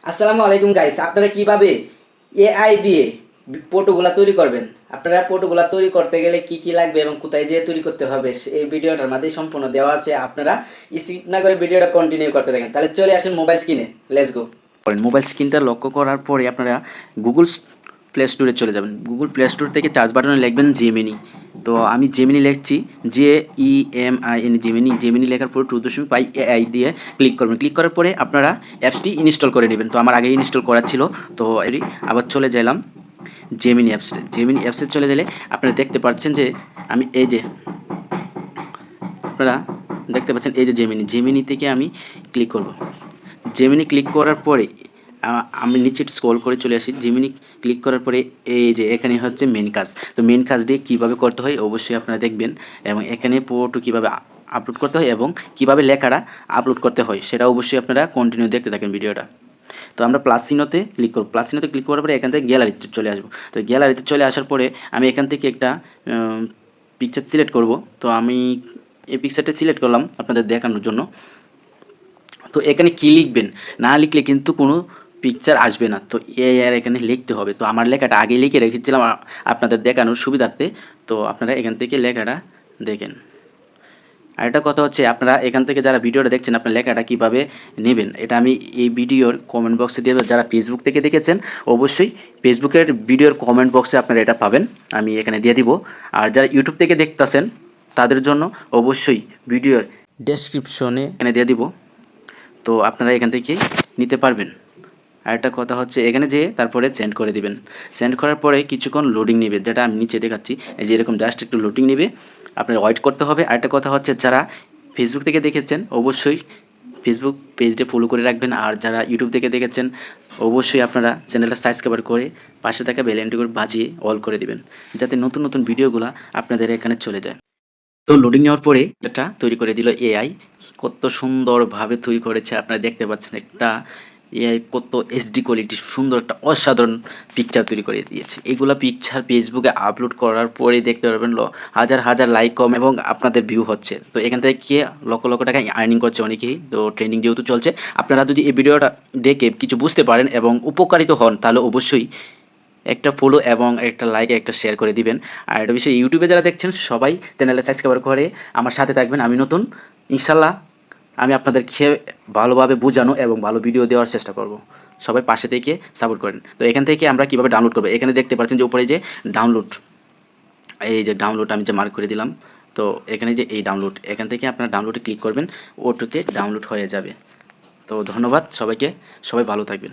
আসসালামু আলাইকুম গাইস, আপনারা কিভাবে এআই দিয়ে ফটোগুলা তৈরি করবেন। আপনারা ফটোগুলা তৈরি করতে গেলে কি কি লাগবে এবং কোথায় যেয়ে তৈরি করতে হবে এই ভিডিওটার মধ্যে সম্পূর্ণ দেওয়া আছে। আপনারা স্কিপ না করে ভিডিওটা কন্টিনিউ করতে থাকেন। তাহলে চলে আসেন মোবাইল স্ক্রিনে, লেটস গো। মোবাইল স্ক্রিনটা লক্ষ্য করার পরে আপনারা গুগল প্লে স্টোরে চলে যাবেন। গুগল প্লে স্টোর থেকে সার্চ বাটনে লিখবেন জেমিনি। তো আমি জেমিনি লিখছি, JEMINI জেমিনি। জেমিনি লেখার পর 2.5 AI দিয়ে ক্লিক করবেন। ক্লিক করার পরে আপনারা অ্যাপসটি ইনস্টল করে নেবেন। তো আমার আগে ইনস্টল করা ছিল, তো আবার চলে গেলাম জেমিনি অ্যাপসে। জেমিনি অ্যাপসে চলে গেলে আপনারা দেখতে পাচ্ছেন যে আমি এই যে আপনারা দেখতে পাচ্ছেন এই যে জেমিনি থেকে আমি ক্লিক করব। জেমিনি ক্লিক করার পরে আমি নিচে একটু স্ক্রল করে চলে আসি। জেমিনি ক্লিক করার পরে এই যে এখানে হচ্ছে মেন কাজ। তো মেন কাজটি কীভাবে করতে হয় অবশ্যই আপনারা দেখবেন, এবং এখানে ফটো কীভাবে আপলোড করতে হয় এবং কীভাবে লেখাটা আপলোড করতে হয় সেটা অবশ্যই আপনারা কন্টিনিউ দেখতে থাকেন ভিডিওটা। তো আমরা প্লাস চিহ্নতে ক্লিক করব। প্লাস চিহ্নতে ক্লিক করার পরে এখান থেকে গ্যালারিতে চলে আসবো। তো গ্যালারিতে চলে আসার পরে আমি এখান থেকে একটা পিকচার সিলেক্ট করব। তো আমি এই পিকচারটা সিলেক্ট করলাম আপনাদের দেখানোর জন্য। তো এখানে কী লিখবেন, না লিখলে কিন্তু কোনো পিকচার আসবে না। তো আর এখানে লিখতে হবে। তো আমার লেখাটা আগে লিখে রেখেছিলাম আপনাদের দেখানোর সুবিধার্থে। তো আপনারা এখান থেকে লেখাটা দেখেন। আরেকটা কথা হচ্ছে, আপনারা এখান থেকে যারা ভিডিওটা দেখছেন আপনার লেখাটা কীভাবে নেবেন এটা আমি এই ভিডিওর কমেন্ট বক্সে দিয়ে দেবো। যারা ফেসবুক থেকে দেখেছেন অবশ্যই ফেসবুকের ভিডিওর কমেন্ট বক্সে আপনারা এটা পাবেন, আমি এখানে দিয়ে দিব। আর যারা ইউটিউব থেকে দেখতেছেন তাদের জন্য অবশ্যই ভিডিওর ডেসক্রিপশনে এখানে দিয়ে দিব। তো আপনারা এখান থেকে নিতে পারবেন। আরেকটা কথা হচ্ছে, এখানে যেয়ে তারপরে সেন্ড করে দিবেন। সেন্ড করার পরে কিছুক্ষণ লোডিং নেবে, যেটা আমি নিচে দেখাচ্ছি। এই যে এরকম জাস্ট একটু লোডিং নেবে, আপনার ওয়েট করতে হবে। আরেকটা কথা হচ্ছে, যারা ফেসবুক থেকে দেখেছেন অবশ্যই ফেসবুক পেজটা ফলো করে রাখবেন। আর যারা ইউটিউব থেকে দেখেছেন অবশ্যই আপনারা চ্যানেলটা সাবস্ক্রাইব করে পাশে থাকা বেল আইকনটি করে বাজিয়ে অল করে দিবেন, যাতে নতুন নতুন ভিডিওগুলো আপনাদের এখানে চলে যায়। তো লোডিং নেওয়ার পরে এটা তৈরি করে দিল এআই। কত সুন্দরভাবে তৈরি করেছে আপনারা দেখতে পাচ্ছেন। একটা এআই কত এইচডি কোয়ালিটি সুন্দর একটা অসাধারণ পিকচার তৈরি করে দিয়েছে। এগুলা পিকচার ফেসবুকে আপলোড করার পরেই দেখতে পারবেন হাজার হাজার লাইক কম এবং আপনাদের ভিউ হচ্ছে। তো এখান থেকে গিয়ে লক্ষ লক্ষ টাকা আর্নিং করছে অনেকেই। তো ট্রেন্ডিং যেহেতু চলছে, আপনারা যদি এই ভিডিওটা দেখে কিছু বুঝতে পারেন এবং উপকারিত হন তাহলে অবশ্যই একটা ফলো এবং একটা লাইক একটা শেয়ার করে দিবেন। আর এটা বিষয়ে ইউটিউবে যারা দেখছেন সবাই চ্যানেলে সাবস্ক্রাইব করে আমার সাথে থাকবেন। আমি নতুন, ইনশাল্লাহ আমি আপনাদেরকে ভালোভাবে বোঝানো এবং ভালো ভিডিও দেওয়ার চেষ্টা করব। সবাই পাশে থেকে সাপোর্ট করেন। তো এখান থেকে আমরা কীভাবে ডাউনলোড করবো, এখানে দেখতে পাচ্ছেন যে উপরে যে ডাউনলোড, এই যে ডাউনলোড আমি যে মার্ক করে দিলাম। তো এখানে যে এই ডাউনলোড, এখান থেকে আপনারা ডাউনলোডে ক্লিক করবেন, ওটুতে ডাউনলোড হয়ে যাবে। তো ধন্যবাদ সবাইকে, সবাই ভালো থাকবেন।